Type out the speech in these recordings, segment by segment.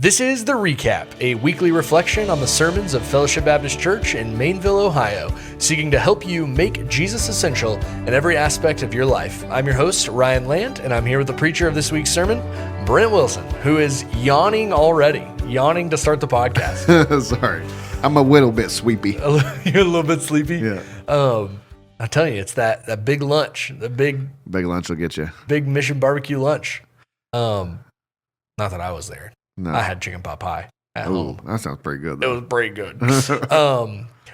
This is The Recap, a weekly reflection on the sermons of Fellowship Baptist Church in Mainville, Ohio, seeking to help you make Jesus essential in every aspect of your life. I'm your host, Ryan Land, and I'm here with the preacher of this week's sermon, Brent Wilson, who is yawning already, yawning to start the podcast. Sorry. I'm a little bit sleepy. You're a little bit sleepy? Yeah. I tell you, it's that big lunch, the big lunch will get you. Big Mission Barbecue lunch. Not that I was there. No. I had chicken pot pie at home. That sounds pretty good, It though. was pretty good.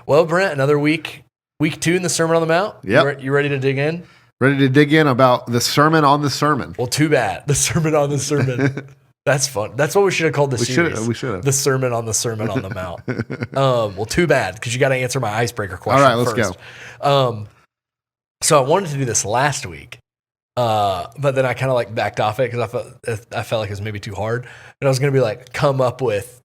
Well, Brent, another week 2 in the Sermon on the Mount. Yep. You ready to dig in? Ready to dig in about the sermon on the sermon. Well, too bad. The Sermon on the Sermon. That's fun. That's what we should have called the series. We should have. The Sermon on the Mount. Well, too bad, because you got to answer my icebreaker question All right, let's first. Go. So I wanted to do this last week. But then I kind of like backed off it because I felt like it was maybe too hard. And I was going to be like, come up with,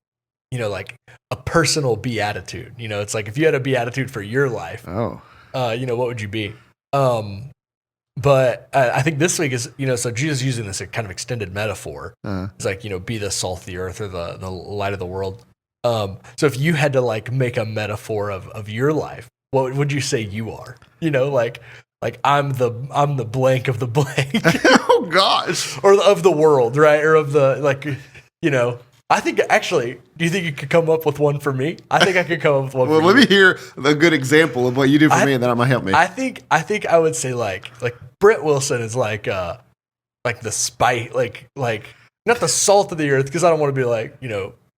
like a personal beatitude. It's like if you had a beatitude for your life, what would you be? But I think this week is, so Jesus using this kind of extended metaphor. It's like, be the salt of the earth or the light of the world. So if you had to like make a metaphor of your life, what would you say you are? Like I'm the blank of the blank. Oh gosh. Or of the world, right? Or of the I think actually, do you think you could come up with one for me? I think I could come up with one for you. Well, let me hear a good example of what you do for me, and then that might help me. I think I would say like Brent Wilson is like the spice, like not the salt of the earth, because I don't want to be like,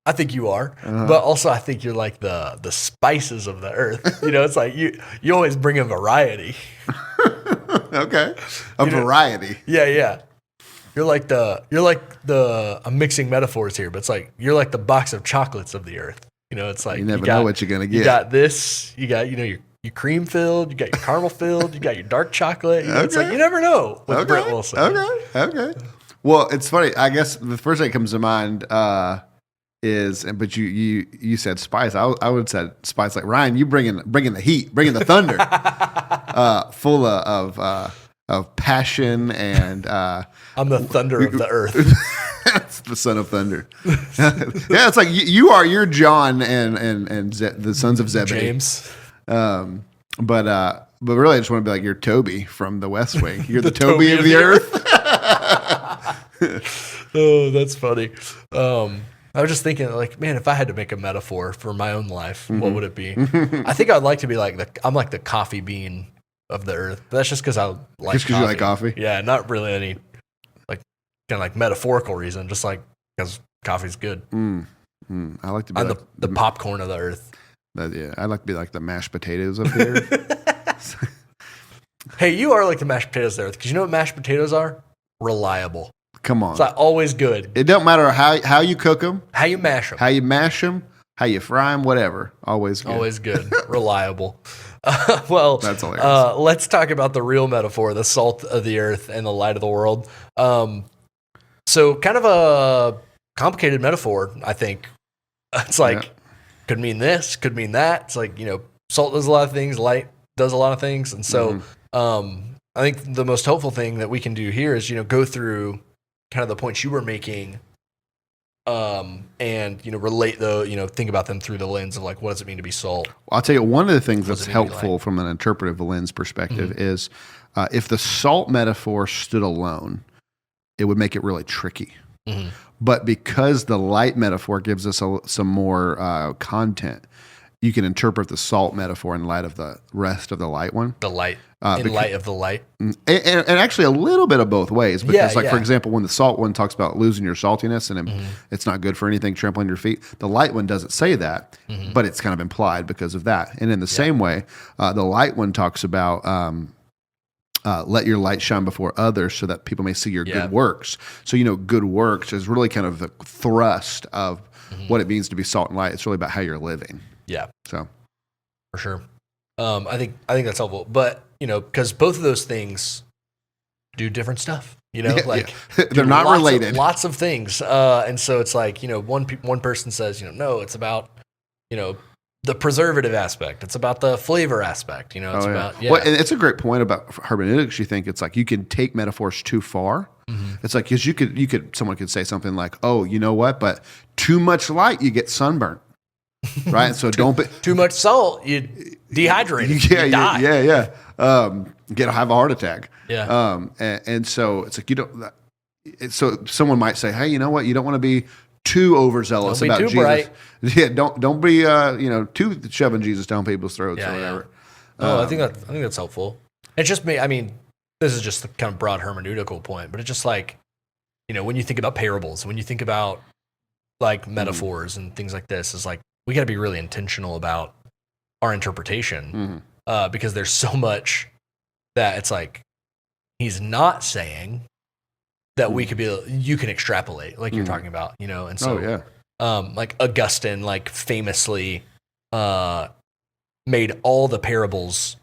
I think you are, but also I think you're like the spices of the earth. It's like you always bring a variety. Okay, variety. Yeah. You're like I'm mixing metaphors here, but it's like you're like the box of chocolates of the earth. It's like you never know what you're gonna get. You got this. You got your cream filled. You got your caramel filled. You got your dark chocolate. It's like you never know with Brent Wilson. Okay. Well, it's funny. I guess the first thing that comes to mind but you said spice. I would say spice. Like Ryan, you bringing the heat, bringing the thunder, full of passion and. I'm the thunder of the earth. That's the son of thunder. Yeah, it's like you're John and the sons of Zebedee. James. But really, I just want to be like you're Toby from The West Wing. You're the Toby of the earth. Oh, that's funny. I was just thinking, like, man, if I had to make a metaphor for my own life, what would it be? I think I'd like to be like I'm like the coffee bean of the earth. But that's just because I like just because you like coffee. Yeah, not really any like kind of like metaphorical reason. Just like because coffee's good. I like to be like the popcorn of the earth. Yeah, I like to be like the mashed potatoes of the earth. Hey, you are like the mashed potatoes of the earth because you know what mashed potatoes are? Reliable. Come on. It's like always good. It don't matter how you cook them. How you mash them. How you fry them, whatever. Always good. Always good. Reliable. Well, that's hilarious. Let's talk about the real metaphor, the salt of the earth and the light of the world. So kind of a complicated metaphor, I think. It's like, could mean this, could mean that. It's like, salt does a lot of things, light does a lot of things. And so I think the most helpful thing that we can do here is, go through kind of the points you were making and, relate think about them through the lens of like, what does it mean to be salt? I'll tell you, one of the things that's helpful from an interpretive lens perspective is if the salt metaphor stood alone, it would make it really tricky. But because the light metaphor gives us some more content, you can interpret the salt metaphor in light of the rest of the light one. The light. Light of the light. And actually a little bit of both ways. Because for example, when the salt one talks about losing your saltiness and it's not good for anything, trampling your feet, the light one doesn't say that, but it's kind of implied because of that. And in the same way, the light one talks about let your light shine before others so that people may see your good works. So, good works is really kind of the thrust of what it means to be salt and light. It's really about how you're living. Yeah. So, for sure. I think that's helpful, but because both of those things do different stuff. They're not related. Lots of things, and so it's like one person says no, it's about the preservative aspect. It's about the flavor aspect. It's about Well, and it's a great point about hermeneutics. You think it's like you can take metaphors too far. It's like because someone could say something like, "Oh, you know what? But too much light, you get sunburnt. Right? So don't be too much salt, you dehydrate. You die. Have a heart attack. Yeah. And so it's like so someone might say, hey, you know what? You don't want to be too overzealous about Jesus. Bright. Yeah, don't be too shoving Jesus down people's throats or whatever. Yeah. I think that's helpful. It's just me. I mean, this is just the kind of broad hermeneutical point, but it's just like, when you think about parables, when you think about like metaphors and things like this, is like we got to be really intentional about our interpretation because there's so much that it's like he's not saying that we could you can extrapolate like you're talking about, and so like Augustine like famously made all the parables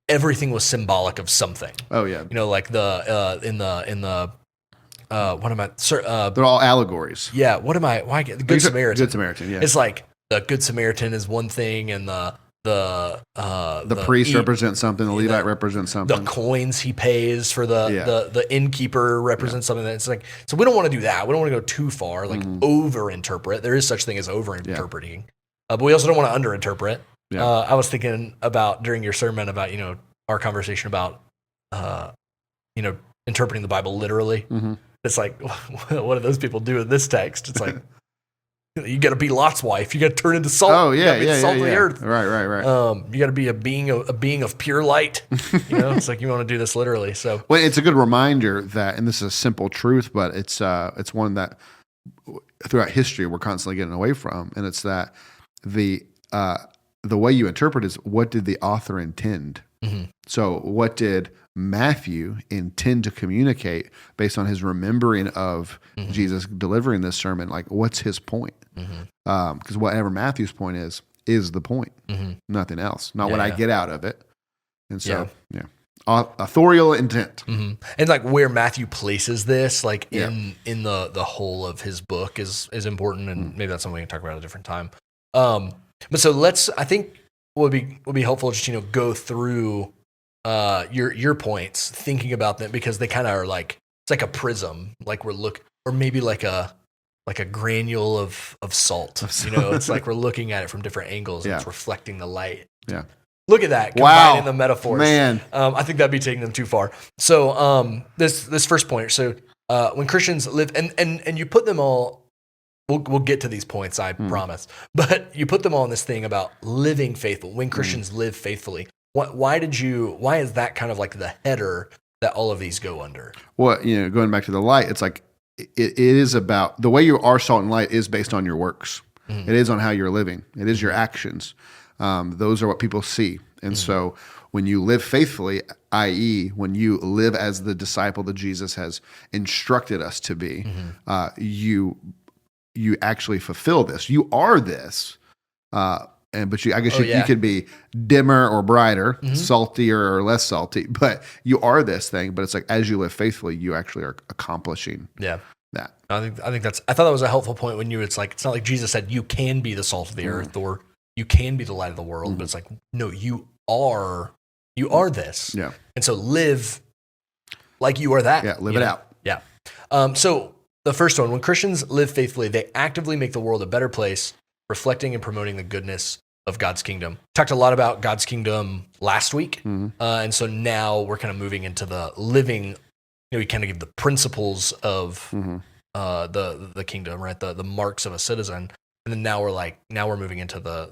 everything was symbolic of something. Oh yeah. Like the in the what am I they're all allegories. Yeah, the Good Samaritan. Good Samaritan, yeah. It's like the Good Samaritan is one thing and the priest represents something, the Levite represents something. The coins he pays for the innkeeper represents something. That it's like, so we don't want to do that. We don't want to go too far, like over-interpret. There is such thing as over-interpreting. But we also don't want to under-interpret. Yeah. I was thinking about during your sermon about, our conversation about, interpreting the Bible literally. Mm-hmm. It's like, what do those people do in this text? It's like, you got to be Lot's wife. You got to turn into salt. Oh yeah, you gotta be salt of the earth. Right. You got to be a being of pure light. It's like you want to do this literally. So, well, it's a good reminder that, and this is a simple truth, but it's one that throughout history we're constantly getting away from, and it's that the way you interpret is what did the author intend. Mm-hmm. So, what did Matthew intend to communicate based on his remembering of Jesus delivering this sermon? Like, what's his point? Because whatever Matthew's point is the point, nothing else, not what I get out of it. And so, authorial intent. And like where Matthew places this, like in the whole of his book is important, and maybe that's something we can talk about at a different time. But so I think would be helpful just go through your points, thinking about them, because they kind of are like, it's like a prism, like or maybe like a granule of salt. It's like we're looking at it from different angles and it's reflecting the light. Yeah. Look at that, combining the metaphors. Man. I think that'd be taking them too far. So this first point, so when Christians live, and you put them all, we'll get to these points, I promise, but you put them all in this thing about living faithful, when Christians live faithfully. Why is that kind of like the header that all of these go under? Well, going back to the light, it's like, it is about the way you are salt and light is based on your works. It is on how you're living. It is your actions. Those are what people see. And so when you live faithfully, i.e., when you live as the disciple that Jesus has instructed us to be, you actually fulfill this. You are this. But you could be dimmer or brighter, saltier or less salty, but you are this thing. But it's like, as you live faithfully, you actually are accomplishing that. I thought that was a helpful point when it's like, it's not like Jesus said you can be the salt of the earth or you can be the light of the world, but it's like, no, you are this. Yeah. And so live like you are that. Yeah. Live it out. Yeah. So the first one, when Christians live faithfully, they actively make the world a better place, reflecting and promoting the goodness of God's kingdom. Talked a lot about God's kingdom last week. And so now we're kind of moving into the living, we kind of give the principles of the kingdom, right? The marks of a citizen. And then now we're moving into the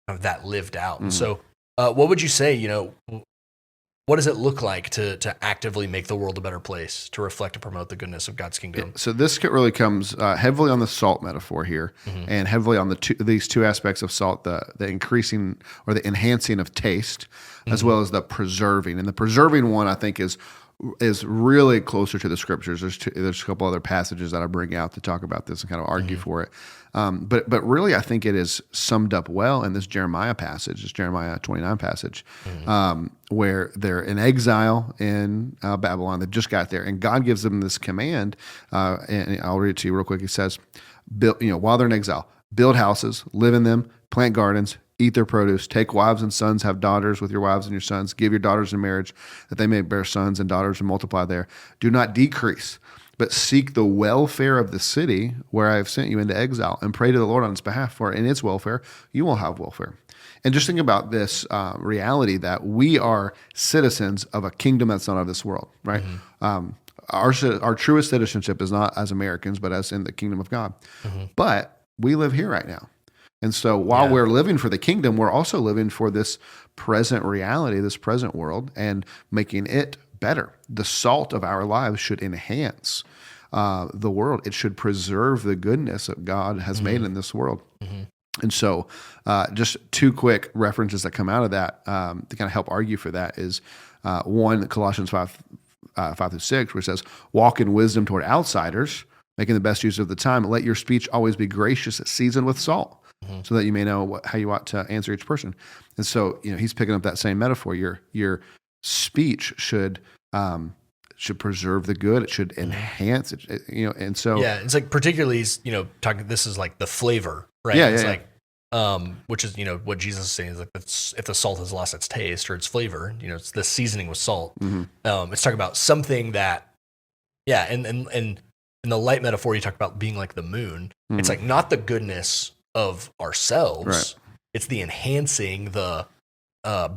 kind of that lived out. So what would you say, what does it look like to actively make the world a better place, to reflect and promote the goodness of God's kingdom? So this really comes heavily on the salt metaphor here, and heavily on these two aspects of salt: the increasing or the enhancing of taste, as well as the preserving. And the preserving one, I think, is really closer to the scriptures. There's a couple other passages that I bring out to talk about this and kind of argue for it. But really, I think it is summed up well in this Jeremiah passage, this Jeremiah 29 passage, where they're in exile in Babylon. They've just got there, and God gives them this command. And I'll read it to you real quick. He says, while they're in exile, build houses, live in them, plant gardens, eat their produce, take wives and sons, have daughters with your wives and your sons, give your daughters in marriage, that they may bear sons and daughters and multiply there. Do not decrease, but seek the welfare of the city where I have sent you into exile, and pray to the Lord on its behalf, for in its welfare you will have welfare. And just think about this reality that we are citizens of a kingdom that's not of this world, right? Our truest citizenship is not as Americans, but as in the kingdom of God. But we live here right now. And so while we're living for the kingdom, we're also living for this present reality, this present world, and making it better. The salt of our lives should enhance the world. It should preserve the goodness that God has made in this world. And so just two quick references that come out of that to kind of help argue for that is one, Colossians 5-6, which says, walk in wisdom toward outsiders, making the best use of the time. Let your speech always be gracious, seasoned with salt, so that you may know how you ought to answer each person. And so, he's picking up that same metaphor. Your speech should preserve the good. It should enhance it, and so. Yeah, it's like particularly, this is like the flavor, right? It's like, which is, what Jesus is saying is like, if the salt has lost its taste or its flavor, it's the seasoning with salt. It's talking about something that, and in the light metaphor, you talk about being like the moon. It's like not the goodness of ourselves. Right. It's the enhancing, the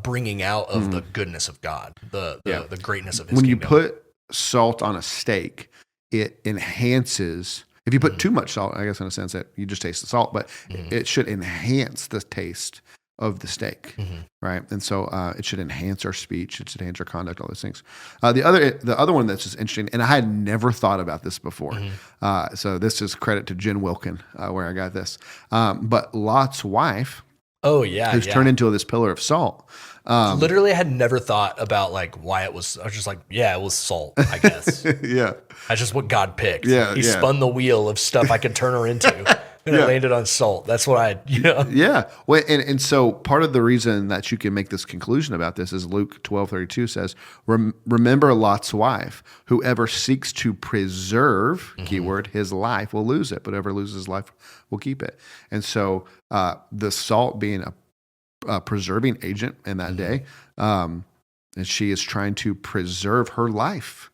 bringing out of the goodness of God, the greatness of His when kingdom. You put salt on a steak, it enhances. If you put too much salt, I guess in a sense that you just taste the salt, but it should enhance the taste of the steak, right? And so it should enhance our speech, it should enhance our conduct, all those things. The other one that's just interesting, and I had never thought about this before. So this is credit to Jen Wilkin, where I got this. But Lot's wife, who's turned into this pillar of salt. Literally, I had never thought about like why it was. I was just like, it was salt, I guess. That's just what God picked. He spun the wheel of stuff I could turn her into, and it landed on salt. That's what I. Well, and so part of the reason that you can make this conclusion about this is Luke 12:32 says, "Remember Lot's wife. Whoever seeks to preserve keyword his life will lose it, but whoever loses his life will keep it." And so the salt being a preserving agent in that day, and she is trying to preserve her life,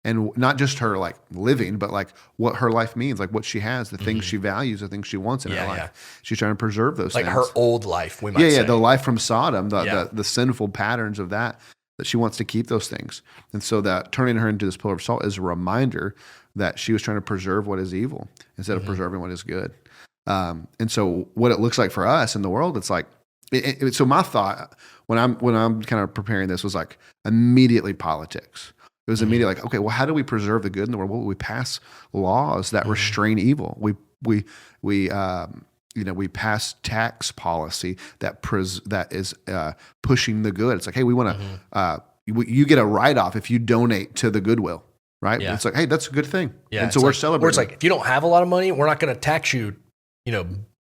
and not just her like living, but like what her life means, like what she has, the things she values, the things she wants in her life. She's trying to preserve those like things. Her old life, we might say. The life from Sodom, the sinful patterns of that she wants to keep those things. And so that turning her into this pillar of salt is a reminder that she was trying to preserve what is evil instead of preserving what is good. And so what it looks like for us in the world, it's like, so my thought when I'm kind of preparing this was like immediately politics. It was immediately like, okay, well, how do we preserve the good in the world? Well, we pass laws that restrain evil. We pass tax policy that is pushing the good. It's like, hey, we want to. You get a write-off if you donate to the Goodwill, right? Yeah. It's like, hey, that's a good thing. Yeah, and so we're celebrating. Or it's like, if you don't have a lot of money, we're not going to tax you.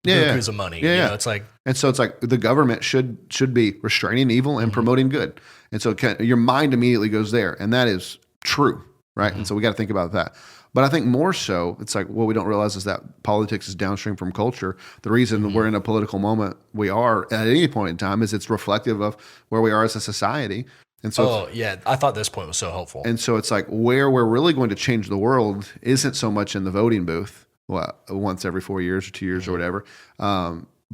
Bukus of money. It's like, and so it's like the government should be restraining evil and promoting good. And so your mind immediately goes there, and that is true, right? And so we got to think about that. But I think more so, it's like what we don't realize is that politics is downstream from culture. The reason we're in a political moment we are at any point in time is it's reflective of where we are as a society. And so, I thought this point was so helpful. And so it's like where we're really going to change the world isn't so much in the voting booth, once every 4 years or 2 years or whatever,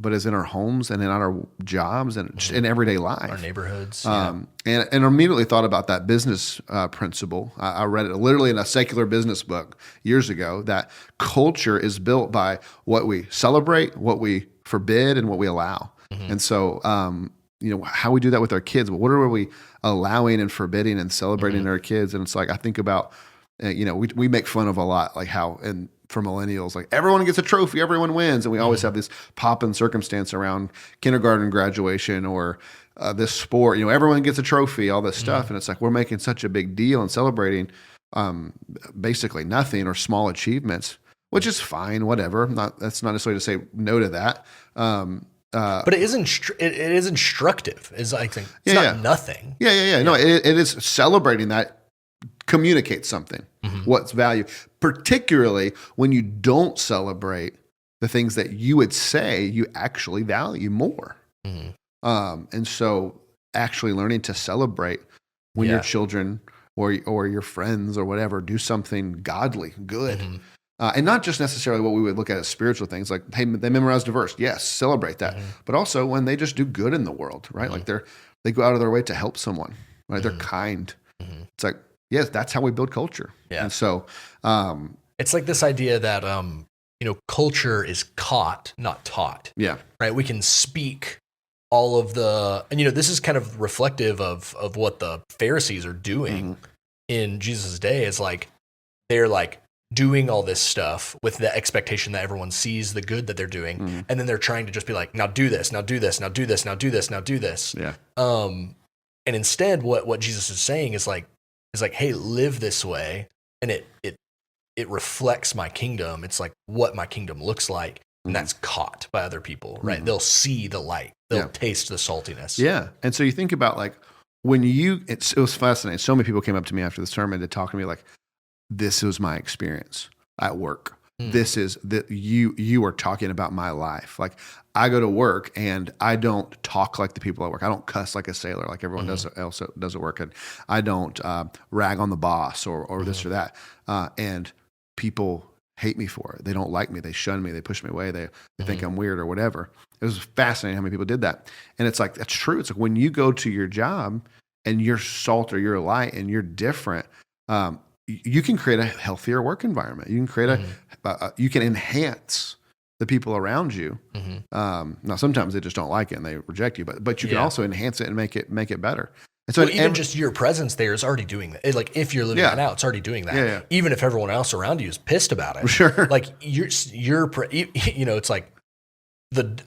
but is in our homes and in our jobs and just in everyday life, our neighborhoods. And I immediately thought about that business principle. I read it literally in a secular business book years ago, that culture is built by what we celebrate, what we forbid, and what we allow. And so, how we do that with our kids, but what are we allowing and forbidding and celebrating in our kids? And it's like, I think about, we make fun of a lot, like how, and for millennials, like everyone gets a trophy, everyone wins. And we always have this pop in circumstance around kindergarten graduation or this sport, everyone gets a trophy, all this stuff. And it's like, we're making such a big deal and celebrating basically nothing or small achievements, which is fine, whatever. That's not necessarily to say no to that. But it is instructive. It's like, it's not nothing. No, it is celebrating that communicates something, what's value, particularly when you don't celebrate the things that you would say you actually value more. And so actually learning to celebrate when your children, or your friends or whatever do something godly, good. And not just necessarily what we would look at as spiritual things, like, hey, they memorized a verse. Yes, celebrate that. But also when they just do good in the world, right? Like they go out of their way to help someone, right? They're kind. It's like, yes, that's how we build culture. Yeah. And so it's like this idea that, culture is caught, not taught. Yeah. Right. We can speak all of and this is kind of reflective of what the Pharisees are doing in Jesus' day. Is like, they're like doing all this stuff with the expectation that everyone sees the good that they're doing. And then they're trying to just be like, now do this, now do this, now do this, now do this, now do this. Yeah. And instead what Jesus is saying is like, hey, live this way. And it reflects my kingdom. It's like what my kingdom looks like. And that's caught by other people, right? They'll see the light. They'll taste the saltiness. Yeah. And so you think about like when it was fascinating. So many people came up to me after the sermon to talk to me like, this was my experience at work. This is that you are talking about my life. Like I go to work and I don't talk like the people at work. I don't cuss like a sailor, like everyone else does at work. And I don't rag on the boss or this or that. And people hate me for it. They don't like me. They shun me. They push me away. They think I'm weird or whatever. It was fascinating how many people did that. And it's like, that's true. It's like when you go to your job and you're salt or you're light and you're different, you can create a healthier work environment. You can create you can enhance the people around you. Now, sometimes they just don't like it and they reject you, but you can also enhance it and make it better. And so even just your presence there is already doing that. Like if you're living that out, it's already doing that. Yeah. Even if everyone else around you is pissed about it. Sure. Like it's like the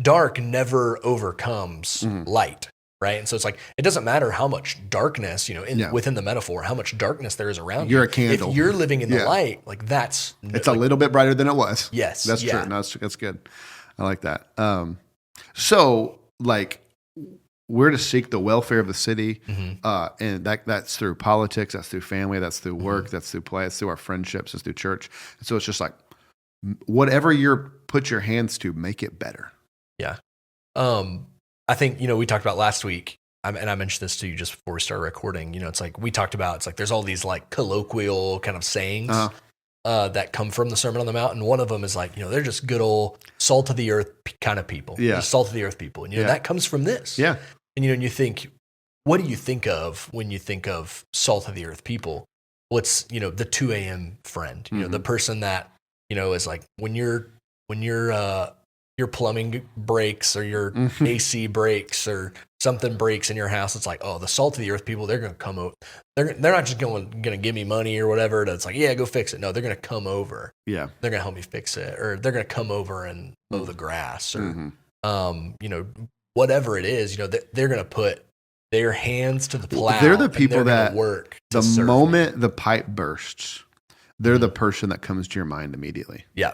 dark never overcomes light. Right. And so it's like, it doesn't matter how much darkness, within the metaphor, how much darkness there is around you're you. A candle. If you're living in the light, like it's a little bit brighter than it was. Yes. That's true. No, that's good. I like that. So like we're to seek the welfare of the city. And that's through politics. That's through family. That's through work. That's through play. That's through our friendships. It's through church. And so it's just like, whatever put your hands to, make it better. Yeah. I think, we talked about last week, and I mentioned this to you just before we started recording, it's like, we talked about, it's like, there's all these like colloquial kind of sayings that come from the Sermon on the Mount. And one of them is like, they're just good old salt of the earth kind of people. Yeah. Just salt of the earth people. And, that comes from this. Yeah. And, and you think, what do you think of when you think of salt of the earth people? What's, the 2 a.m. friend, the person that, is like, when your plumbing breaks or your AC breaks or something breaks in your house, it's like, oh, the salt of the earth people, they're going to come over. They're not just going to give me money or whatever. That's like, yeah, go fix it. No, they're going to come over. Yeah. They're going to help me fix it, or they're going to come over and mow the grass or, whatever it is, they're going to put their hands to the plow. They're the people that work. The moment the pipe bursts, they're the person that comes to your mind immediately. Yeah.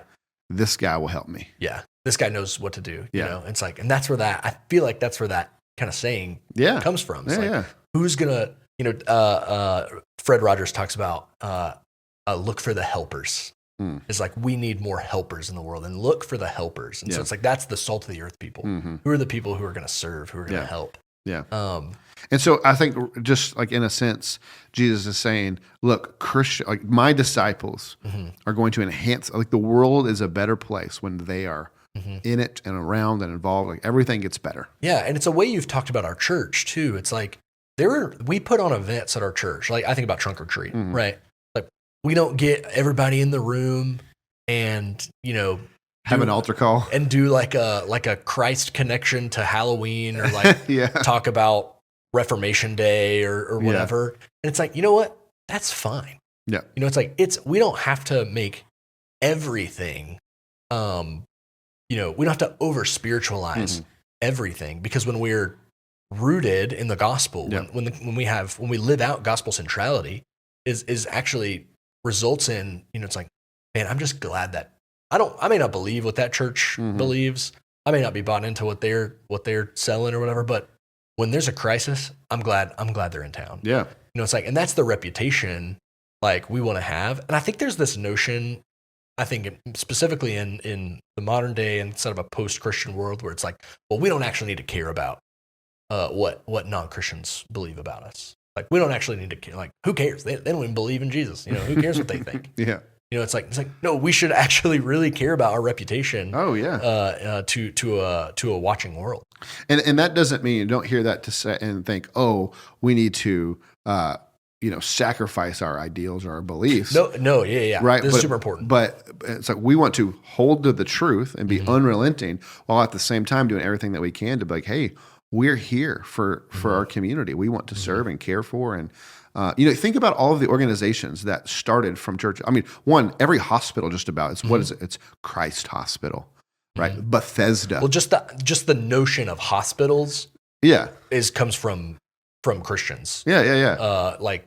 This guy will help me. Yeah. This guy knows what to do. It's like, and that's where I feel like that's where that kind of saying comes from. It's who's gonna, Fred Rogers talks about, look for the helpers. It's like, we need more helpers in the world, and look for the helpers. And so it's like, that's the salt of the earth people. Who are the people who are going to serve, who are going to help? Yeah. And so I think, just like in a sense, Jesus is saying, look, like my disciples are going to enhance, like the world is a better place when they are in it and around and involved. Like everything gets better. Yeah. And it's a way you've talked about our church too. It's like we put on events at our church. Like I think about Trunk or Treat, right? Like we don't get everybody in the room and, have an altar call and do like a Christ connection to Halloween or like talk about Reformation Day or whatever. And it's like, you know what? That's fine. Yeah. It's like, we don't have to make everything, we don't have to over spiritualize everything, because when we're rooted in the gospel, when we live out gospel centrality is actually results in, it's like, man, I'm just glad that I may not believe what that church believes. I may not be bought into what they're selling or whatever, but when there's a crisis, I'm glad they're in town. Yeah. It's like, and that's the reputation like we want to have. And I think there's this notion, I think specifically in the modern day and sort of a post-Christian world, where it's like, well, we don't actually need to care about what non-Christians believe about us. Like, we don't actually need to care. Like, who cares? They don't even believe in Jesus. Who cares what they think? Yeah. It's like, no, we should actually really care about our reputation. Oh yeah. To a watching world. And that doesn't mean you don't hear that to say and think, oh, we need to, sacrifice our ideals or our beliefs. No, yeah. Right. This is super important. But it's like we want to hold to the truth and be unrelenting while at the same time doing everything that we can to be like, hey, we're here for our community. We want to serve and care for. And, think about all of the organizations that started from church. I mean, every hospital just about is, what is it? It's Christ Hospital, right? Bethesda. Well, just the notion of hospitals comes from Christians. Yeah. Like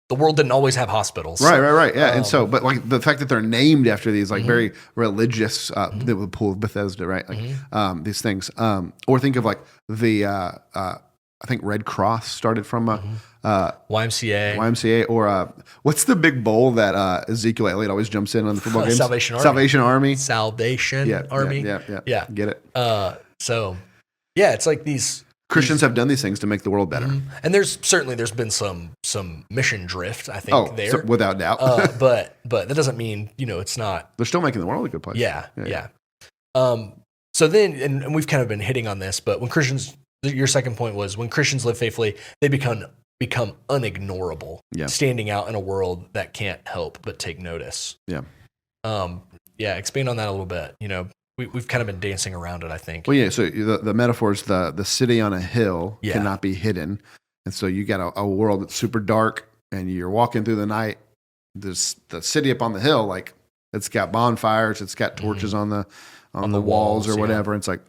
the world didn't always have hospitals. Right. Yeah. And so, but like the fact that they're named after these like very religious, the pool of Bethesda, right? Like these things. Or think of like the, I think Red Cross started from YMCA, or what's the big bowl that Ezekiel Elliott always jumps in on the football games? Salvation Army. Yeah. Get it. It's like these Christians have done these things to make the world better. And there's been some mission drift, I think, there. So, without doubt. But that doesn't mean, it's not. They're still making the world a good place. Yeah. So then, and we've kind of been hitting on this, but when Christians, your second point was when Christians live faithfully, they become unignorable, standing out in a world that can't help but take notice. Yeah. Expand on that a little bit. We've kind of been dancing around it, I think. Well, yeah. So the metaphor is the city on a hill cannot be hidden, and so you got a world that's super dark, and you're walking through the night. There's the city up on the hill, like it's got bonfires, it's got torches on the walls or whatever. And it's like,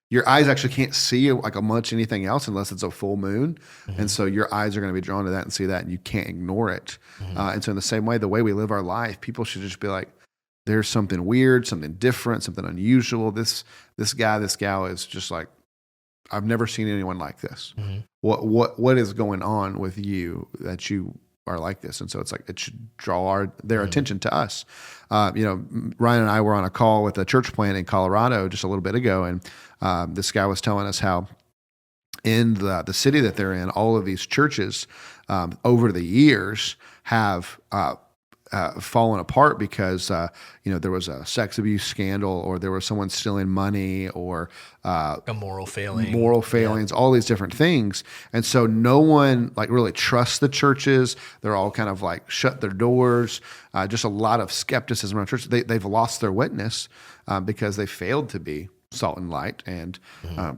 your eyes actually can't see like much anything else unless it's a full moon, and so your eyes are going to be drawn to that and see that, and you can't ignore it. And so in the same way, the way we live our life, people should just be like, there's something weird, something different, something unusual. This guy, this gal is just like, I've never seen anyone like this. What is going on with you that you are like this? And so it's like, it should draw their attention to us. Ryan and I were on a call with a church plant in Colorado just a little bit ago, and this guy was telling us how in the city that they're in, all of these churches over the years have fallen apart because there was a sex abuse scandal, or there was someone stealing money, or a moral failings, all these different things. And so no one like really trusts the churches. They're all kind of like shut their doors. Just a lot of skepticism around church. They've lost their witness because they failed to be salt and light. And not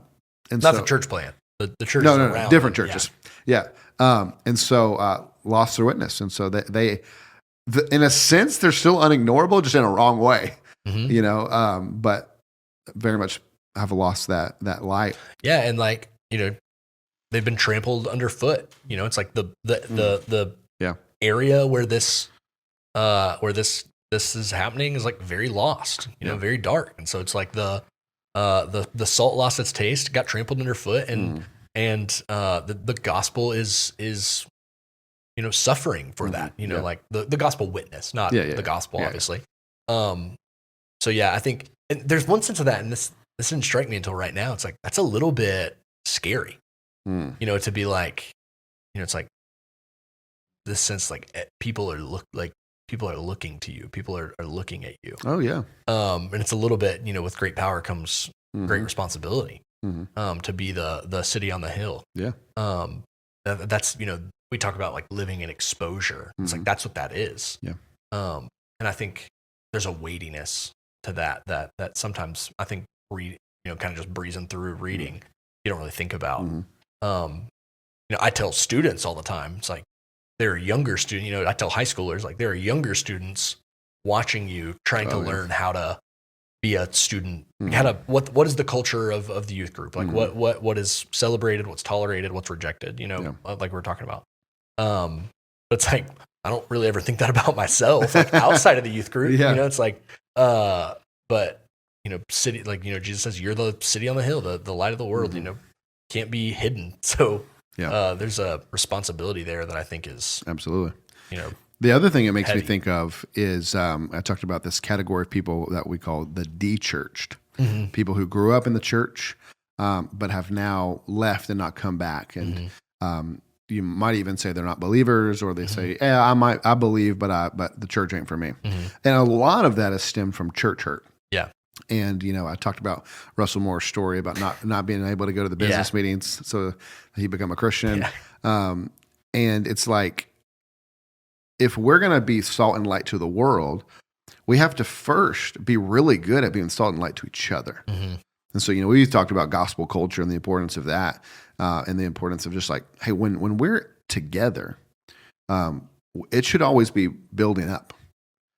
the church plant. The churches no, different churches. Yeah. And so lost their witness. And so they in a sense, they're still unignorable, just in a wrong way, but very much have lost that light. Yeah. And like, they've been trampled underfoot. It's like the area where this is happening is like very lost, very dark. And so it's like the salt lost its taste, got trampled underfoot, and the gospel is suffering for that, like the gospel witness, not the gospel, obviously. So I think there's one sense of that, and this didn't strike me until right now. It's like, that's a little bit scary, to be like, it's like this sense, like people are looking to you. People are looking at you. Oh yeah. And it's a little bit, with great power comes great responsibility, to be the city on the hill. Yeah. That's, we talk about like living in exposure. It's like, that's what that is. Yeah. And I think there's a weightiness to that sometimes I think kind of just breezing through reading, you don't really think about. I tell students all the time, it's like, there are younger students, I tell high schoolers, like, there are younger students watching you, trying to learn how to be a student, how to, what is the culture of the youth group? Like what is celebrated, what's tolerated, what's rejected, like we're talking about. But it's like, I don't really ever think that about myself, like outside of the youth group, it's like, but city, like, Jesus says, you're the city on the hill, the light of the world, can't be hidden. So there's a responsibility there that I think is absolutely, the other thing it makes me think of is, I talked about this category of people that we call the de-churched, people who grew up in the church, but have now left and not come back. And you might even say they're not believers, or they say, "Yeah, I believe, but the church ain't for me." And a lot of that is stemmed from church hurt. Yeah. And I talked about Russell Moore's story about not being able to go to the business meetings, so he become a Christian. Yeah. And it's like, if we're going to be salt and light to the world, we have to first be really good at being salt and light to each other. And so, we talked about gospel culture and the importance of that, and the importance of just like, hey, when we're together, it should always be building up.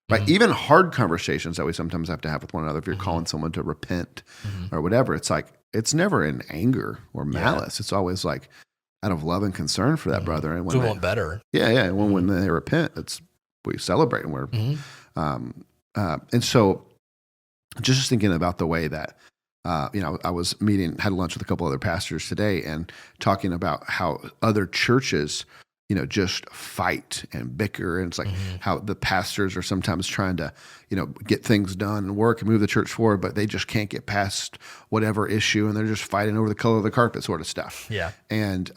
Right? Even hard conversations that we sometimes have to have with one another, if you're calling someone to repent or whatever, it's like, it's never in anger or malice. It's always like out of love and concern for that brother. And when we want better. Yeah. When they repent, we celebrate, and we're, and so just thinking about the way that, I had lunch with a couple other pastors today and talking about how other churches, just fight and bicker. And it's like how the pastors are sometimes trying to, get things done and work and move the church forward, but they just can't get past whatever issue, and they're just fighting over the color of the carpet sort of stuff. Yeah. And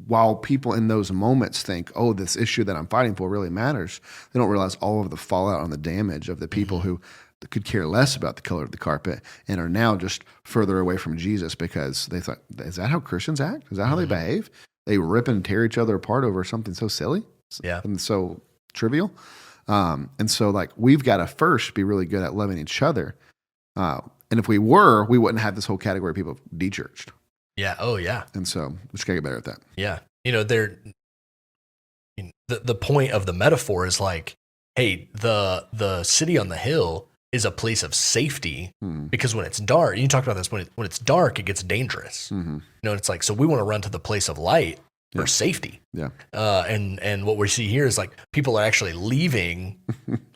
while people in those moments think, oh, this issue that I'm fighting for really matters, they don't realize all of the fallout and the damage of the people who could care less about the color of the carpet and are now just further away from Jesus because they thought, is that how Christians act? Is that how they behave? They rip and tear each other apart over something so silly and so trivial. And so like, we've got to first be really good at loving each other. And if we wouldn't have this whole category of people de-churched. Yeah. Oh yeah. And so we just gotta get better at that. Yeah. The point of the metaphor is like, hey, the city on the hill is a place of safety because when it's dark, you talked about this, when it's dark, it gets dangerous. It's like, so we want to run to the place of light for safety. Yeah. And what we see here is like, people are actually leaving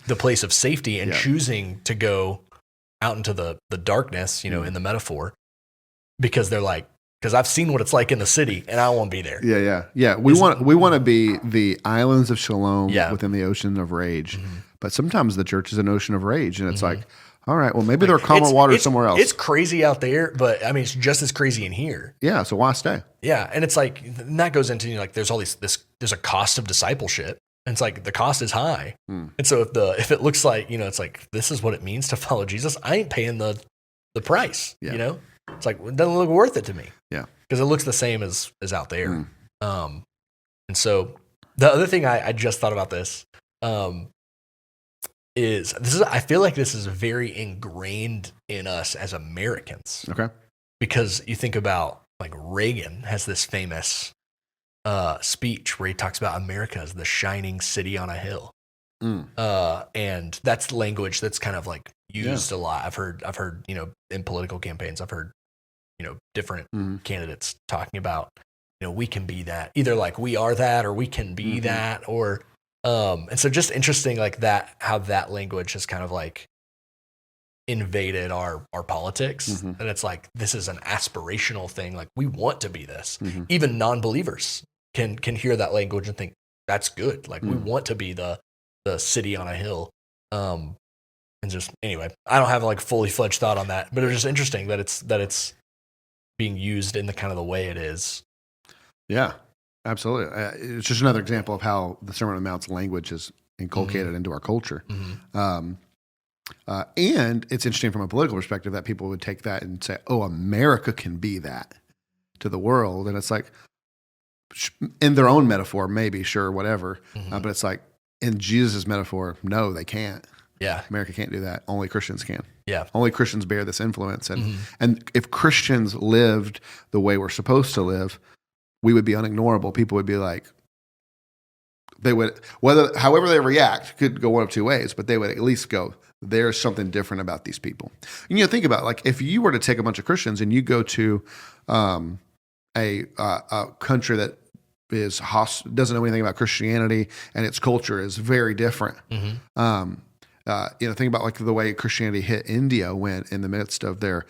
the place of safety and choosing to go out into the darkness, in the metaphor, because they're like, because I've seen what it's like in the city and I don't want to be there. Yeah. We want to be the islands of shalom within the ocean of rage. But sometimes the church is an ocean of rage, and it's like, all right, well, maybe there are calmer waters somewhere else. It's crazy out there, but I mean, it's just as crazy in here. Yeah, so why stay? Yeah, and it's like, and that goes into, like, there's all there's a cost of discipleship, and it's like the cost is high. And so if it looks like, it's like, this is what it means to follow Jesus, I ain't paying the price. It's like, it doesn't look worth it to me. Yeah, because it looks the same as out there. And so the other thing I just thought about this. I feel like this is very ingrained in us as Americans. Okay. Because you think about, like, Reagan has this famous speech where he talks about America as the shining city on a hill. And that's language that's kind of like used a lot. I've heard, in political campaigns, I've heard, different candidates talking about, we can be that, either like we are that, or we can be that, or, and so just interesting, like that, how that language has kind of like invaded our politics. And it's like, this is an aspirational thing. Like, we want to be this. Even non-believers can hear that language and think that's good. Like, we want to be the city on a hill. And just, anyway, I don't have like fully fledged thought on that, but it's just interesting that it's being used in the kind of the way it is. Yeah. Absolutely. It's just another example of how the Sermon on the Mount's language is inculcated into our culture. And it's interesting from a political perspective that people would take that and say, oh, America can be that to the world. And it's like, in their own metaphor, maybe, sure, whatever. But it's like, in Jesus' metaphor, no, they can't. Yeah. America can't do that. Only Christians can. Yeah. Only Christians bear this influence. And if Christians lived the way we're supposed to live, we would be unignorable. People would be like, they would, however they react could go one of two ways, but they would at least go, there's something different about these people. And think about, like, if you were to take a bunch of Christians and you go to a country that is doesn't know anything about Christianity and its culture is very different. Think about like the way Christianity hit India when in the midst of their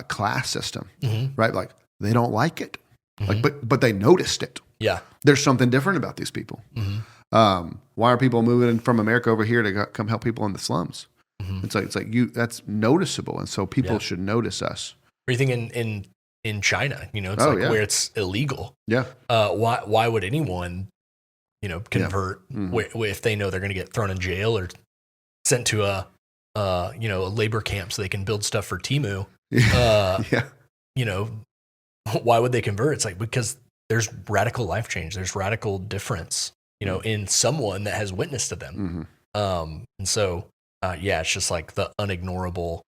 class system, right? Like, they don't like it. Like, but they noticed it. Yeah, there's something different about these people. Why are people moving from America over here to come help people in the slums? It's like that's noticeable, and so people should notice us. Are you thinking in in China. It's where it's illegal. Yeah. Why would anyone, convert if they know they're going to get thrown in jail or sent to a labor camp so they can build stuff for Temu? Why would they convert? It's like, because there's radical life change. There's radical difference, in someone that has witnessed to them. And so, it's just like the unignorable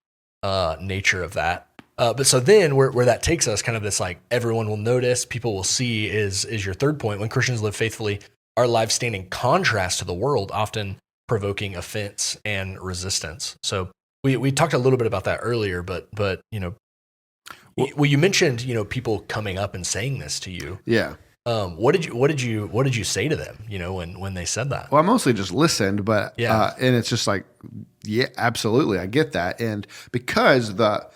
nature of that. But so then where that takes us, kind of this like everyone will notice, people will see is your third point. When Christians live faithfully, our lives stand in contrast to the world, often provoking offense and resistance. So we talked a little bit about that earlier, but you mentioned, people coming up and saying this to you. Yeah. What did you say to them, when they said that? Well, I mostly just listened, but and it's just like, yeah, absolutely, I get that, and because the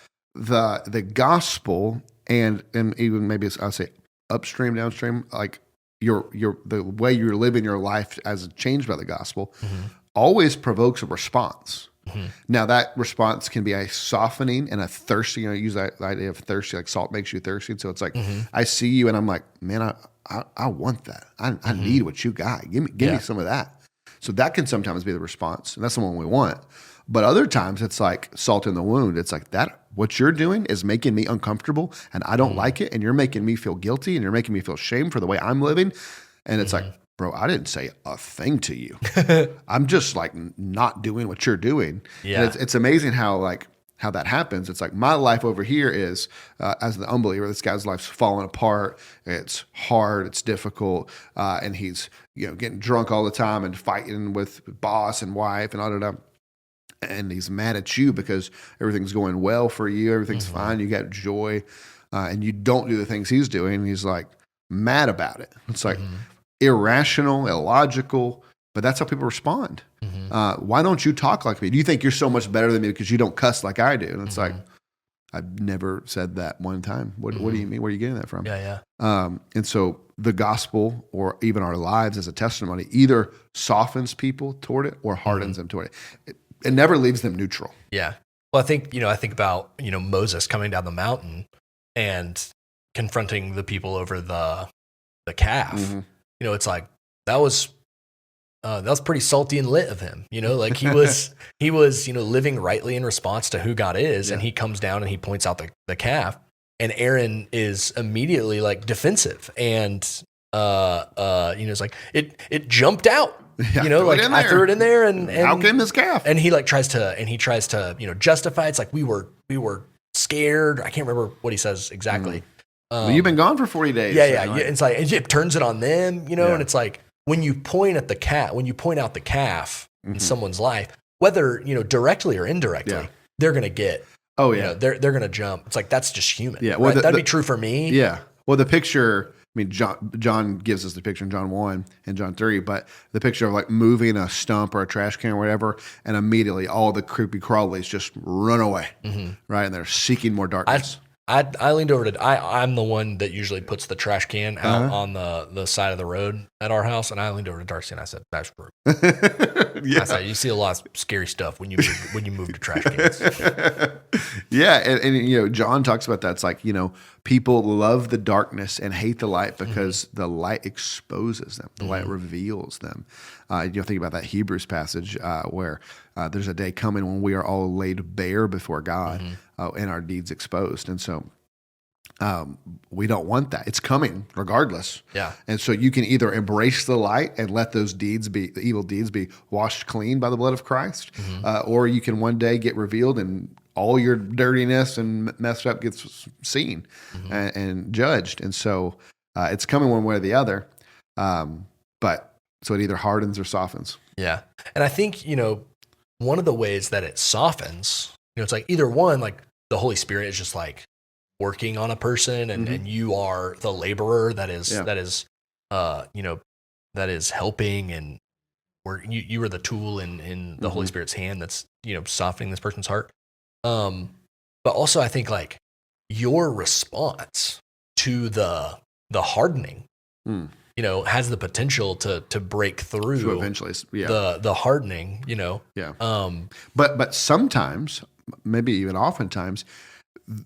gospel and even maybe I'll say upstream, downstream, like the way you're living your life as changed by the gospel, always provokes a response. Now that response can be a softening and a thirsty. Use that idea of thirsty, like salt makes you thirsty. So it's like I see you and I'm like, man, I want that. I need what you got. Give me some of that. So that can sometimes be the response, and that's the one we want. But other times it's like salt in the wound. It's like that. What you're doing is making me uncomfortable, and I don't like it, and you're making me feel guilty, and you're making me feel shame for the way I'm living. And it's like, bro, I didn't say a thing to you. I'm just like not doing what you're doing. Yeah. And it's amazing how that happens. It's like my life over here is, as the unbeliever, this guy's life's falling apart. It's hard. It's difficult. And he's, getting drunk all the time and fighting with boss and wife and all that. And he's mad at you because everything's going well for you. Everything's fine. You got joy. And you don't do the things he's doing. And he's like mad about it. It's like irrational, illogical, but that's how people respond. Why don't you talk like me? Do you think you're so much better than me because you don't cuss like I do? And it's like, I've never said that one time. What do you mean? Where are you getting that from? Yeah. And so the gospel, or even our lives as a testimony, either softens people toward it or hardens them toward it. It never leaves them neutral. Yeah. Well, I think about, Moses coming down the mountain and confronting the people over the calf. It's like, that was pretty salty and lit of him, like he was, living rightly in response to who God is. And he comes down and he points out the calf, and Aaron is immediately like defensive. And, it's like, it jumped out. I threw it in there, and how came this calf? And he tries to justify. It's like we were scared. I can't remember what he says exactly. Well, you've been gone for 40 days. Yeah. It's like it turns it on them, and it's like when you point out the calf in someone's life, whether directly or indirectly, they're gonna get. Oh yeah, they're gonna jump. It's like that's just human. Yeah, well, right? That'd be true for me. Yeah. Well, the picture. I mean, John gives us the picture in John 1 and John 3, but the picture of like moving a stump or a trash can or whatever, and immediately all the creepy crawlies just run away, right? And they're seeking more darkness. I leaned over to, I'm the one that usually puts the trash can out on the side of the road at our house, and I leaned over to Darcy and I said, "That's true." I said, "You see a lot of scary stuff when you move to trash cans." Yeah, and John talks about that. It's like people love the darkness and hate the light because the light exposes them, the light reveals them. Think about that Hebrews passage where there's a day coming when we are all laid bare before God and our deeds exposed, and so. We don't want that. It's coming regardless. Yeah. And so you can either embrace the light and let those the evil deeds be washed clean by the blood of Christ, or you can one day get revealed and all your dirtiness and messed up gets seen and judged. And so it's coming one way or the other. But so it either hardens or softens. Yeah. And I think, one of the ways that it softens, it's like either one, like the Holy Spirit is just like, working on a person and you are the laborer that is helping, and you are the tool in the Holy Spirit's hand that's softening this person's heart, but also I think like your response to the hardening has the potential to break through to eventually the hardening but sometimes, maybe even oftentimes,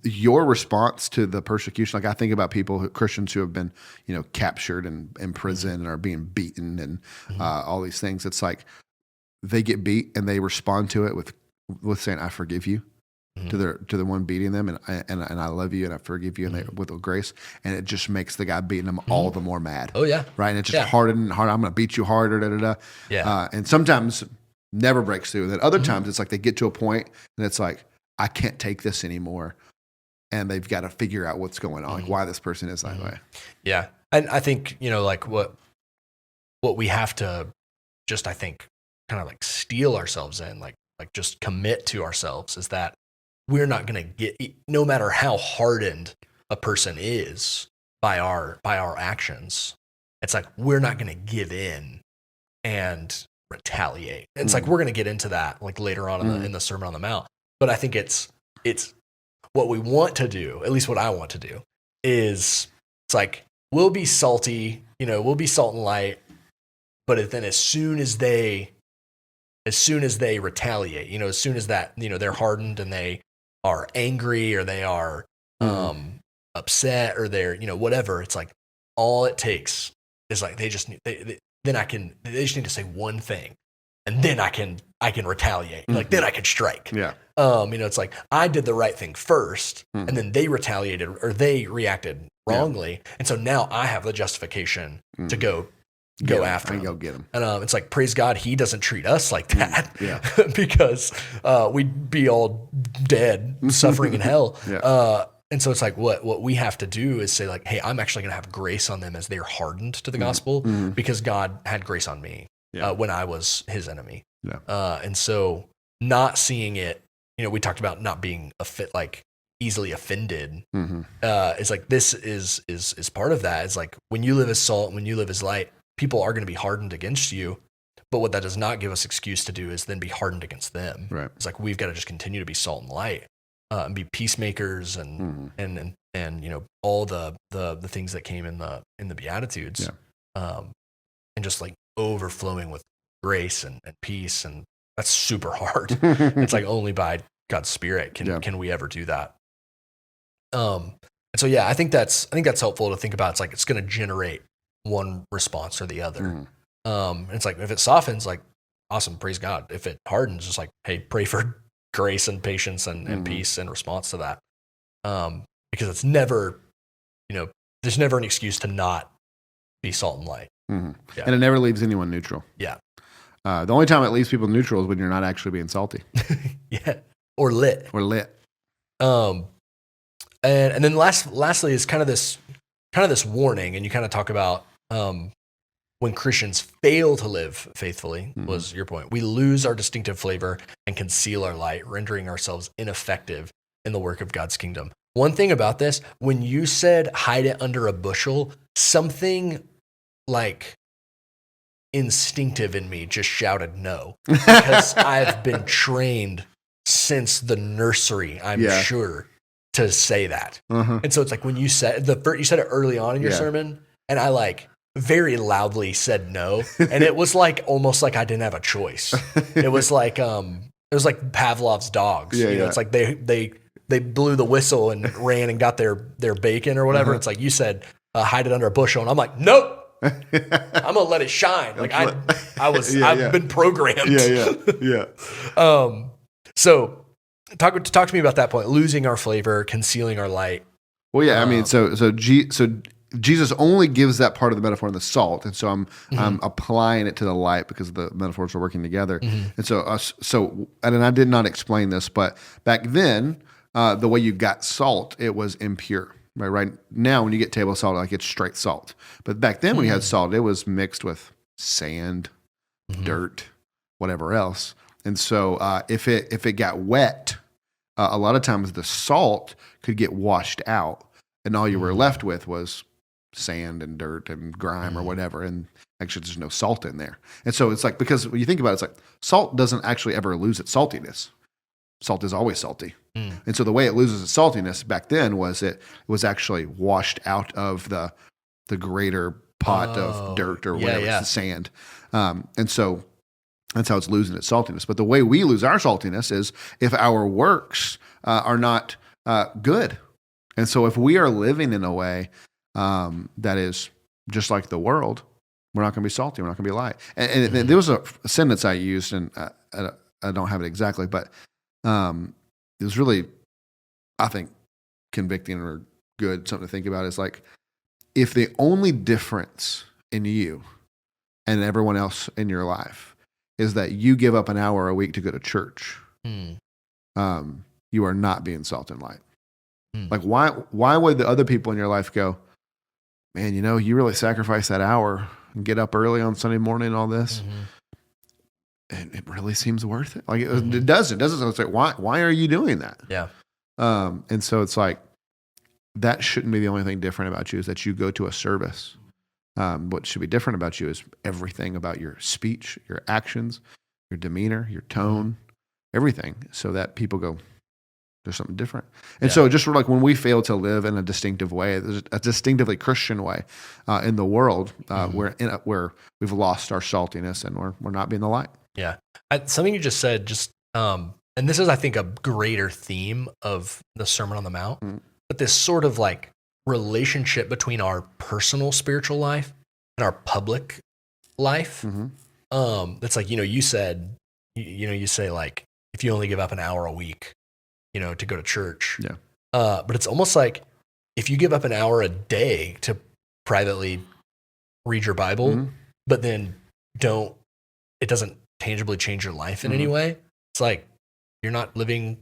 your response to the persecution, like I think about Christians who have been, captured and in prison and are being beaten and all these things. It's like they get beat and they respond to it with saying, "I forgive you," to the one beating them, and I love you and I forgive you, and with grace, and it just makes the guy beating them all the more mad. Oh yeah, right, and it's just harder and harder. I'm going to beat you harder. Da da da. Yeah, and sometimes never breaks through. And then other times it's like they get to a point and it's like, I can't take this anymore. And they've got to figure out what's going on, like why this person is that way. Yeah. And I think, like what we have to just, I think, kind of like steel ourselves in, like just commit to ourselves is that we're not going to get, no matter how hardened a person is by our actions, it's like, we're not going to give in and retaliate. And it's like, we're going to get into that like later on in the Sermon on the Mount. But I think it's what we want to do, at least what I want to do, is it's like, we'll be salty, we'll be salt and light, but then as soon as they retaliate, as soon as that, they're hardened and they are angry or they are upset or they're, whatever, it's like all it takes is like they just need, they just need to say one thing and then I can retaliate. Like then I can strike. Yeah. It's like I did the right thing first and then they retaliated or they reacted wrongly. Yeah. And so now I have the justification to go after him. Go get him. And it's like, praise God, he doesn't treat us like that because we'd be all dead, suffering in hell. Yeah. And so it's like what we have to do is say like, hey, I'm actually going to have grace on them as they're hardened to the gospel because God had grace on me when I was his enemy. Yeah. And so not seeing it, we talked about not being easily offended. It's like this is part of that. It's like when you live as salt, when you live as light, people are going to be hardened against you. But what that does not give us excuse to do is then be hardened against them. Right. It's like we've got to just continue to be salt and light. And be peacemakers and all the things that came in the Beatitudes, and just like overflowing with grace and peace, and that's super hard. It's like only by God's Spirit can we ever do that. And so I think that's helpful to think about. It's like it's going to generate one response or the other. And it's like if it softens, like awesome, praise God. If it hardens, just like hey, pray for grace and patience and peace in response to that. Because it's never, there's never an excuse to not be salt and light. Yeah. And it never leaves anyone neutral. Yeah. The only time it leaves people neutral is when you're not actually being salty. Yeah. Or lit. And then lastly is kind of this warning, and you kind of talk about when Christians fail to live faithfully, was your point. We lose our distinctive flavor and conceal our light, rendering ourselves ineffective in the work of God's kingdom. One thing about this, when you said hide it under a bushel, something like instinctive in me just shouted no. Because I've been trained since the nursery, I'm sure, to say that. And so it's like when you said you said it early on in your sermon, and I very loudly said no, and it was like almost like I didn't have a choice. It was like Pavlov's dogs. It's like they blew the whistle and ran and got their bacon or whatever. It's like you said, hide it under a bushel, and I'm like, nope. I'm gonna let it shine. Like I've been programmed. So talk to me about that point, losing our flavor, concealing our light. Well, I mean, so Jesus only gives that part of the metaphor in the salt, and so I'm applying it to the light because the metaphors are working together. And so and I did not explain this, but back then, the way you got salt, it was impure. Right now, when you get table salt, like it's straight salt. But back then, when you had salt, it was mixed with sand, dirt, whatever else. And so, if it got wet, a lot of times the salt could get washed out, and all you were left with was sand and dirt and grime or whatever, and actually there's no salt in there. And so it's like, because when you think about it, it's like salt doesn't actually ever lose its saltiness. Salt is always salty. And so the way it loses its saltiness back then was it was actually washed out of the greater pot of dirt or whatever, it's the sand. And so that's how it's losing its saltiness. But the way we lose our saltiness is if our works are not good. And so if we are living in a way that is just like the world, we're not going to be salty. We're not going to be light. And there was a sentence I used, and I don't have it exactly, but it was really, I think, convicting or good, something to think about. Is like, if the only difference in you and everyone else in your life is that you give up an hour a week to go to church, you are not being salt and light. Like, why would the other people in your life go, man, you really sacrifice that hour and get up early on Sunday morning and all this? And it really seems worth it. Like, it doesn't. So it's like, why are you doing that? Yeah. And so it's like, that shouldn't be the only thing different about you, is that you go to a service. What should be different about you is everything about your speech, your actions, your demeanor, your tone, everything, so that people go, there's something different. And so just like when we fail to live in a distinctive way, a distinctively Christian way in the world, where we've lost our saltiness and we're not being the light. Yeah. Something you just said, and this is, I think, a greater theme of the Sermon on the Mount, but this sort of like relationship between our personal spiritual life and our public life. That's like, you said, you say like, if you only give up an hour a week, to go to church. Yeah. But it's almost like if you give up an hour a day to privately read your Bible, but then it doesn't tangibly change your life in any way. It's like, you're not living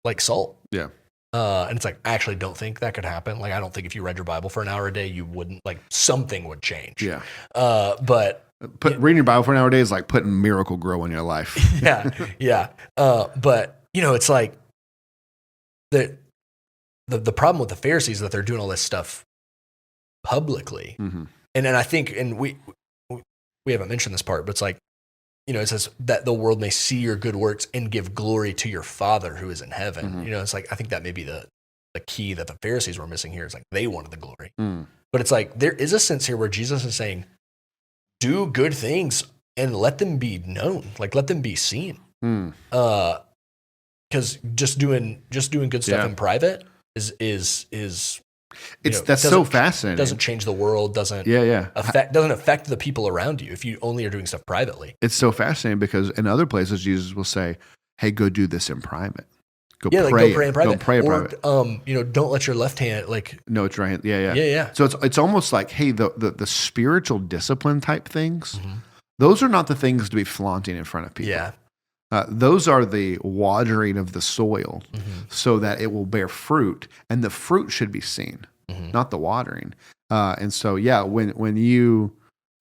like salt. Yeah. And it's like, I actually don't think that could happen. Like, I don't think if you read your Bible for an hour a day, you wouldn't, like, something would change. Yeah. But reading your Bible for an hour a day is like putting Miracle Grow in your life. Yeah. But it's like the problem with the Pharisees is that they're doing all this stuff publicly. And I think, and we haven't mentioned this part, but it's like, it says that the world may see your good works and give glory to your Father who is in heaven. It's like, I think that may be the key that the Pharisees were missing here. Is like, they wanted the glory. But it's like, there is a sense here where Jesus is saying, do good things and let them be known, like let them be seen. Because just doing good stuff in private is that's so fascinating. Doesn't change the world. Doesn't affect the people around you if you only are doing stuff privately. It's so fascinating because in other places Jesus will say, "Hey, go do this in private. Go pray in private. Go pray in private. Don't let your left hand no, it's right hand. Yeah. So it's almost like, hey, the spiritual discipline type things, those are not the things to be flaunting in front of people. Yeah. Those are the watering of the soil so that it will bear fruit, and the fruit should be seen, not the watering. And so, when you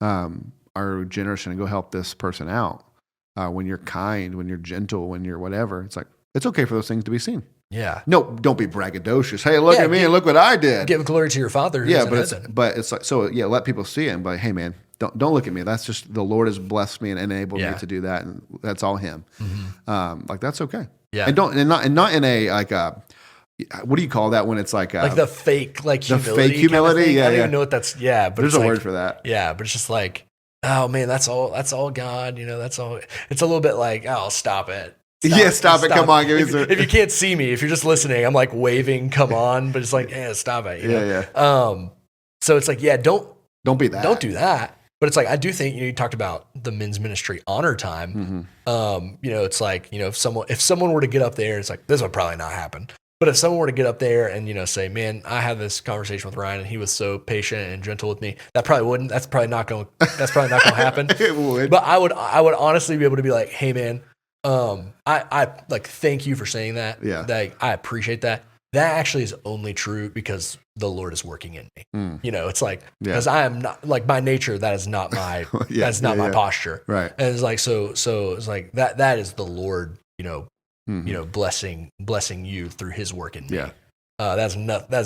are generous and go help this person out, when you're kind, when you're gentle, when you're whatever, it's like, it's okay for those things to be seen. Yeah. No, don't be braggadocious. Hey, look at me and look what I did. Give glory to your Father who's in heaven. But it's like, let people see it and be like, hey, man, don't look at me. That's just, the Lord has blessed me and enabled me to do that, and that's all Him. Like, that's okay. Yeah. And not in a like what do you call that when it's like the fake humility? The fake humility. Kind of I don't even know what that's. Yeah, but there's a word for that. Yeah, but it's just like, oh man, that's all God. That's all. It's a little bit like, oh, stop it. Stop it. Come on, give me some. If you can't see me, if you're just listening, I'm like waving, come on, but it's like, stop it. So it's like, don't be that. Don't do that. But it's like, I do think, you talked about the men's ministry honor time. It's like, if someone were to get up there, it's like, this would probably not happen. But if someone were to get up there and, say, man, I had this conversation with Ryan and he was so patient and gentle with me, that's probably not going to happen. It would. But I would honestly be able to be like, hey man, I like, thank you for saying that. Yeah. Like, I appreciate that. That actually is only true because the Lord is working in me. It's like, because I am not, like, by nature, that is not my, that's not my posture. Right. And it's like, so it's like that is the Lord, blessing you through His work in me. That's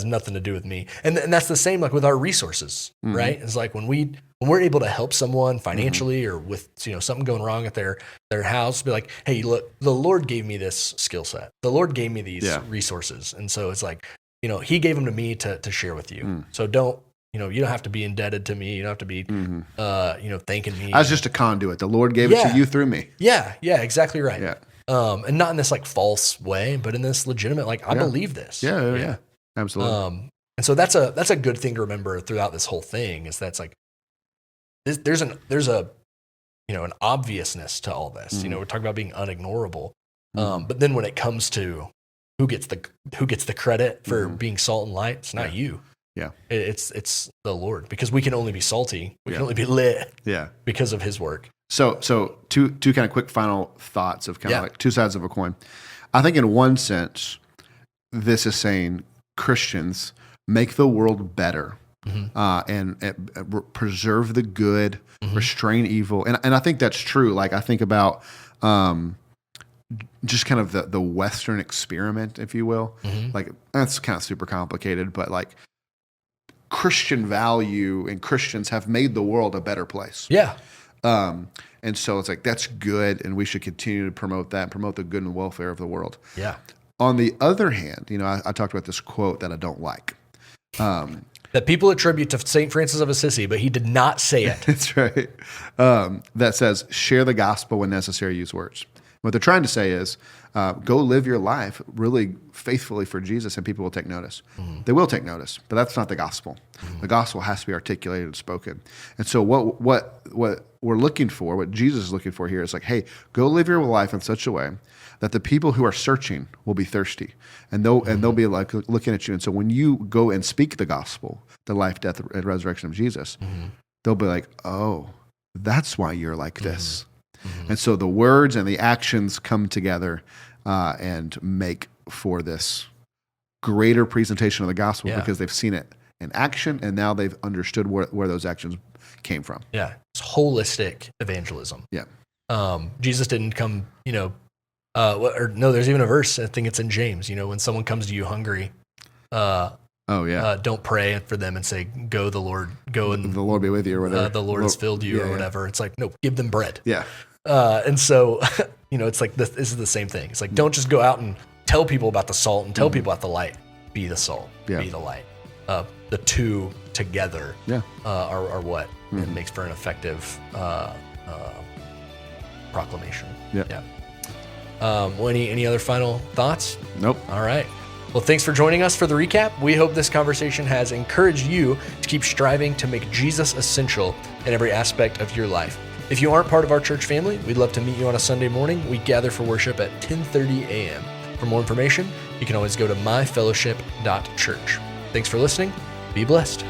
nothing to do with me. And that's the same, like, with our resources, right? It's like when we're able to help someone financially or with, something going wrong at their house, be like, hey, look, the Lord gave me this skill set. The Lord gave me these resources. And so it's like, He gave them to me to share with you. So don't, you don't have to be indebted to me. You don't have to be, thanking me. I was just a conduit. The Lord gave it to you through me. Yeah, exactly right. Yeah. And not in this like false way, but in this legitimate, like, I believe this. Yeah. Absolutely. And so that's a good thing to remember throughout this whole thing, is that's like, there's a an obviousness to all this. We're talking about being unignorable. But then when it comes to who gets the credit for being salt and light, it's not you. Yeah. It's the Lord, because we can only be salty. We can only be lit because of his work. So two kind of quick final thoughts of kind of like two sides of a coin. I think in one sense, this is saying Christians make the world better. And preserve the good, restrain evil. And I think that's true. Like, I think about just kind of the Western experiment, if you will. Like, that's kind of super complicated, but like Christian value and Christians have made the world a better place. Yeah. And so it's like, that's good, and we should continue to promote that and promote the good and welfare of the world. Yeah. On the other hand, I talked about this quote that I don't like. That people attribute to St. Francis of Assisi, but he did not say it. That's right. That says, share the gospel when necessary, use words. What they're trying to say is, go live your life really faithfully for Jesus, and people will take notice. They will take notice, but that's not the gospel. The gospel has to be articulated and spoken. And so what we're looking for, what Jesus is looking for here, is like, hey, go live your life in such a way that the people who are searching will be thirsty, and they'll be like looking at you. And so when you go and speak the gospel, the life, death, and resurrection of Jesus, they'll be like, oh, that's why you're like this. And so the words and the actions come together and make for this greater presentation of the gospel, because they've seen it in action, and now they've understood where those actions came from. Yeah, it's holistic evagelism. Yeah. Jesus didn't come, there's even a verse, I think it's in James, when someone comes to you hungry, don't pray for them and say, go and the Lord be with you, or whatever. The Lord has filled you, or whatever. It's like, no, give them bread. Yeah. And so, it's like this is the same thing. It's like, don't just go out and tell people about the salt and tell people about the light. Be the salt, be the light. The two together are what it makes for an effective proclamation. Yeah. Well, any other final thoughts? Nope. All right. Well, thanks for joining us for the recap. We hope this conversation has encouraged you to keep striving to make Jesus essential in every aspect of your life. If you aren't part of our church family, we'd love to meet you on a Sunday morning. We gather for worship at 10:30 a.m. For more information, you can always go to myfellowship.church. Thanks for listening. Be blessed.